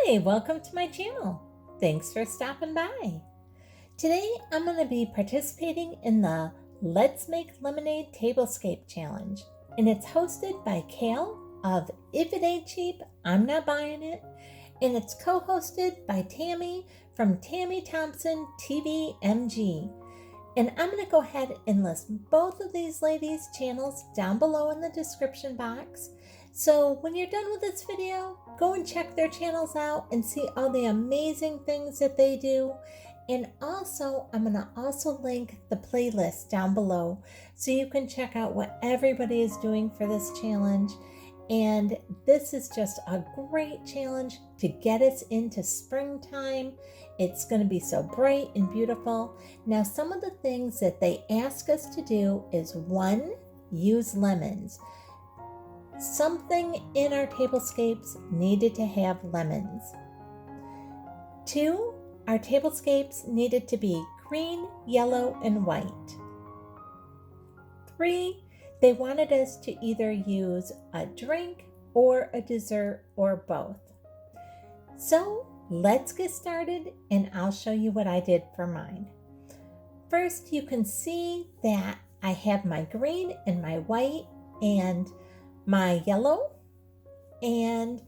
Hi, welcome to my channel. Thanks for stopping by. Today I'm going to be participating in the Let's Make Lemonade Tablescape Challenge, and it's hosted by Kale of If It Ain't Cheap, I'm Not Buying It, and it's co-hosted by Tammy from Thompson TVMG. And I'm going to go ahead and list both of these ladies' channels down below in the description box. So when you're done with this video, go and check their channels out and see all the amazing things that they do. And also, I'm going to also link the playlist down below so you can check out what everybody is doing for this challenge. And this is just a great challenge to get us into springtime. It's going to be so bright and beautiful. Now, some of the things that they ask us to do is 1, use lemons. Something in our tablescapes needed to have lemons. 2, our tablescapes needed to be green, yellow, and white. 3, they wanted us to either use a drink or a dessert or both. So let's get started and I'll show you what I did for mine. First, you can see that I have my green and my white and my yellow, and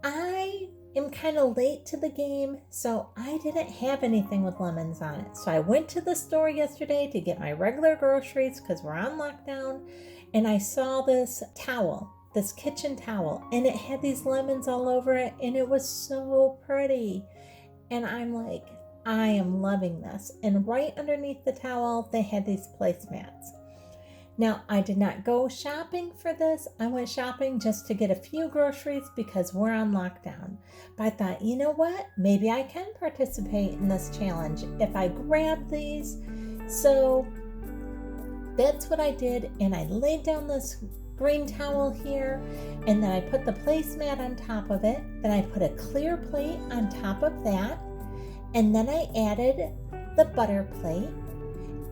I am kind of late to the game, so I didn't have anything with lemons on it. So I went to the store yesterday to get my regular groceries because we're on lockdown, and I saw this towel, this kitchen towel, and it had these lemons all over it, and it was so pretty. And I'm like, I am loving this. And right underneath the towel, they had these placemats. Now, I did not go shopping for this. I went shopping just to get a few groceries because we're on lockdown. But I thought, you know what? Maybe I can participate in this challenge if I grab these. So that's what I did. And I laid down this green towel here, and then I put the placemat on top of it. Then I put a clear plate on top of that. And then I added the butter plate.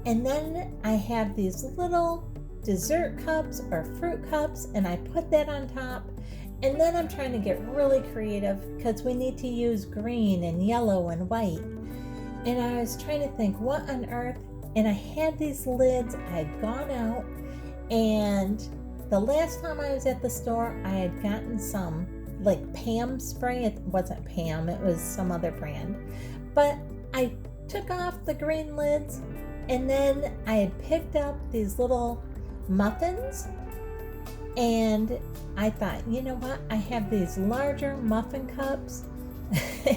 And then I have these little dessert cups or fruit cups, and I put that on top. And then I'm trying to get really creative because we need to use green and yellow and white. And I was trying to think, what on earth? And I had these lids. I had gone out, and the last time I was at the store, I had gotten some like Pam spray. It wasn't Pam, it was some other brand. But I took off the green lids, and then I had picked up these little muffins, and I thought, you know what? I have these larger muffin cups,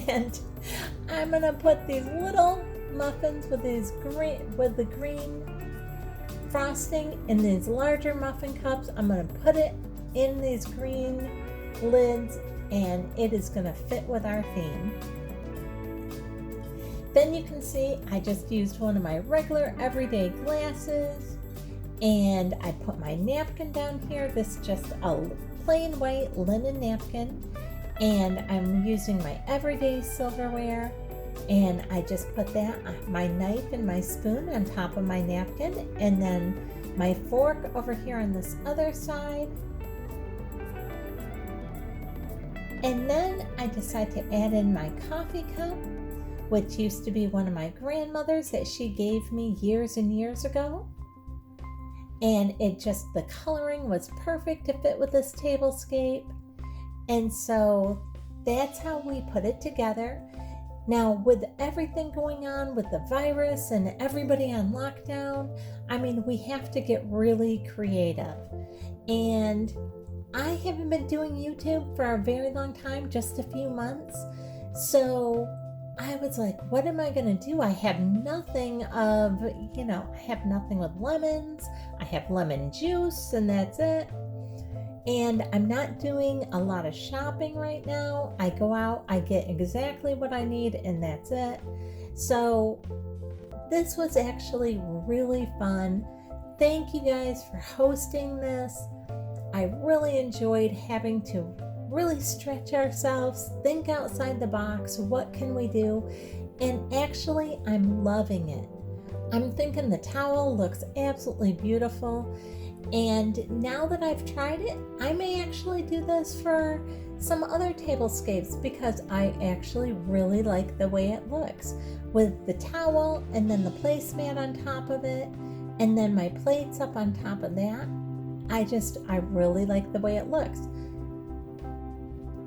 and I'm gonna put these little muffins with the green frosting in these larger muffin cups. I'm gonna put it in these green lids, and it is gonna fit with our theme. Then you can see I just used one of my regular everyday glasses, and I put my napkin down here. This is just a plain white linen napkin, and I'm using my everyday silverware, and I just put that, my knife and my spoon on top of my napkin, and then my fork over here on this other side. And then I decided to add in my coffee cup, which used to be one of my grandmother's that she gave me years and years ago. And the coloring was perfect to fit with this tablescape. And so that's how we put it together. Now, with everything going on with the virus and everybody on lockdown, I mean, we have to get really creative. And I haven't been doing YouTube for a very long time, just a few months. So I was like, what am I going to do? I have nothing I have nothing with lemons. I have lemon juice, and that's it. And I'm not doing a lot of shopping right now. I go out, I get exactly what I need, and that's it. So this was actually really fun. Thank you guys for hosting this. I really enjoyed having to really stretch ourselves, think outside the box. What can we do? And actually, I'm loving it. I'm thinking the towel looks absolutely beautiful. And now that I've tried it, I may actually do this for some other tablescapes because I actually really like the way it looks with the towel and then the placemat on top of it and then my plates up on top of that. I really like the way it looks.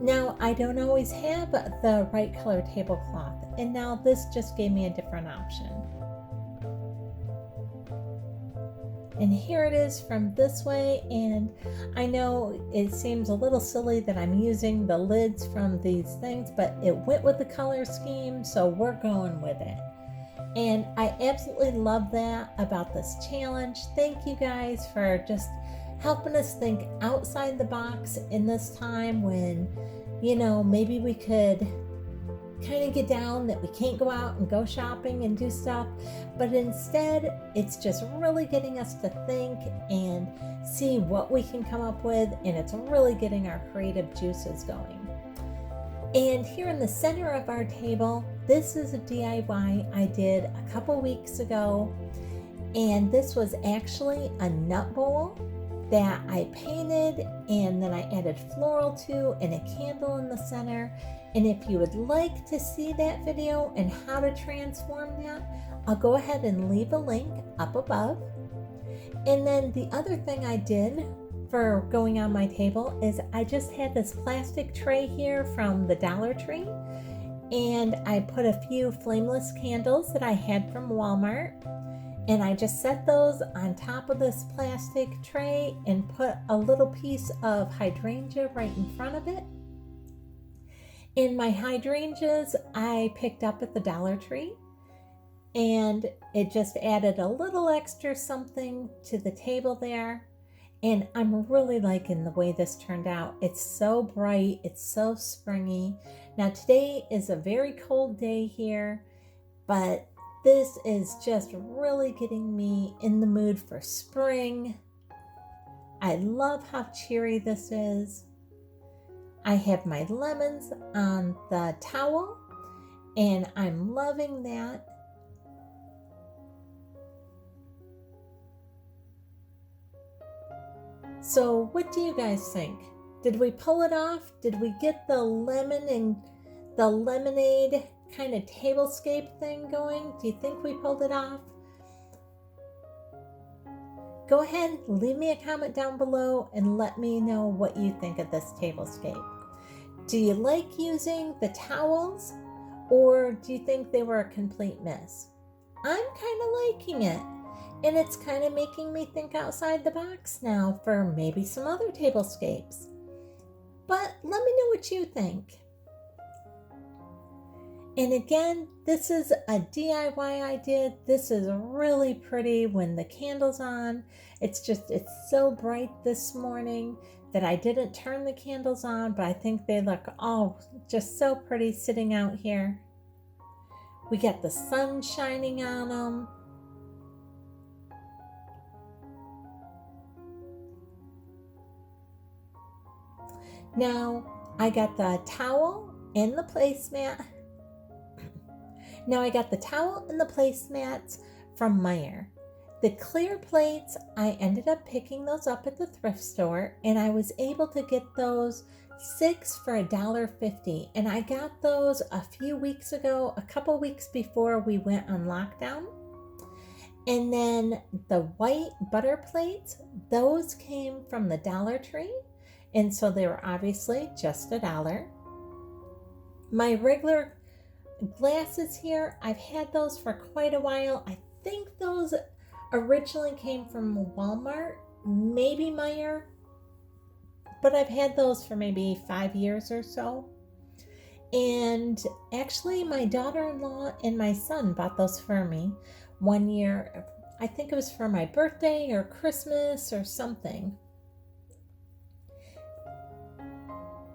Now, I don't always have the right color tablecloth, and now this just gave me a different option. And here it is from this way, and I know it seems a little silly that I'm using the lids from these things, but it went with the color scheme, so we're going with it. And I absolutely love that about this challenge. Thank you guys for just helping us think outside the box in this time when, maybe we could kind of get down that we can't go out and go shopping and do stuff, but instead it's just really getting us to think and see what we can come up with, and it's really getting our creative juices going. And here in the center of our table, this is a DIY I did a couple weeks ago, and this was actually a nut bowl that I painted and then I added floral to and a candle in the center. And if you would like to see that video and how to transform that, I'll go ahead and leave a link up above. And then the other thing I did for going on my table is I just had this plastic tray here from the Dollar Tree, and I put a few flameless candles that I had from Walmart, and I just set those on top of this plastic tray and put a little piece of hydrangea right in front of it. And my hydrangeas I picked up at the Dollar Tree, and it just added a little extra something to the table there. And I'm really liking the way this turned out. It's so bright, it's so springy. Now today is a very cold day here, but this is just really getting me in the mood for spring. I love how cheery this is. I have my lemons on the towel, and I'm loving that. So what do you guys think? Did we pull it off? Did we get the lemon and the lemonade kind of tablescape thing going? Do you think we pulled it off? Go ahead, leave me a comment down below and let me know what you think of this tablescape. Do you like using the towels, or do you think they were a complete miss? I'm kind of liking it, and it's kind of making me think outside the box now for maybe some other tablescapes. But let me know what you think. And again, this is a DIY I did. This is really pretty when the candle's on. It's so bright this morning that I didn't turn the candles on, but I think they look all just so pretty sitting out here. We got the sun shining on them. Now I got the towel and the placemats from Meijer. The clear plates, I ended up picking those up at the thrift store, and I was able to get those 6 for $1.50. And I got those a few weeks ago, a couple weeks before we went on lockdown. And then the white butter plates, those came from the Dollar Tree. And so they were obviously just $1. My regular glasses here, I've had those for quite a while. I think those originally came from Walmart, maybe Meijer, but I've had those for maybe 5 years or so. And actually my daughter-in-law and my son bought those for me one year. I think it was for my birthday or Christmas or something.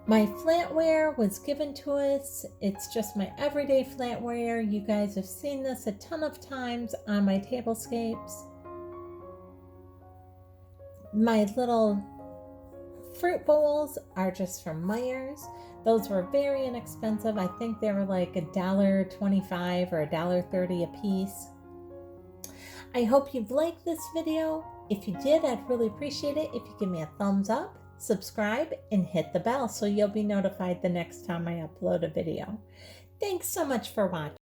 My flatware was given to us. It's just my everyday flatware. You guys have seen this a ton of times on my tablescapes. My little fruit bowls are just from Meijer's. Those were very inexpensive. I think they were like $1.25 or $1.30 a piece. I hope you've liked this video. If you did, I'd really appreciate it if you give me a thumbs up. subscribe, and hit the bell so you'll be notified the next time I upload a video. Thanks so much for watching.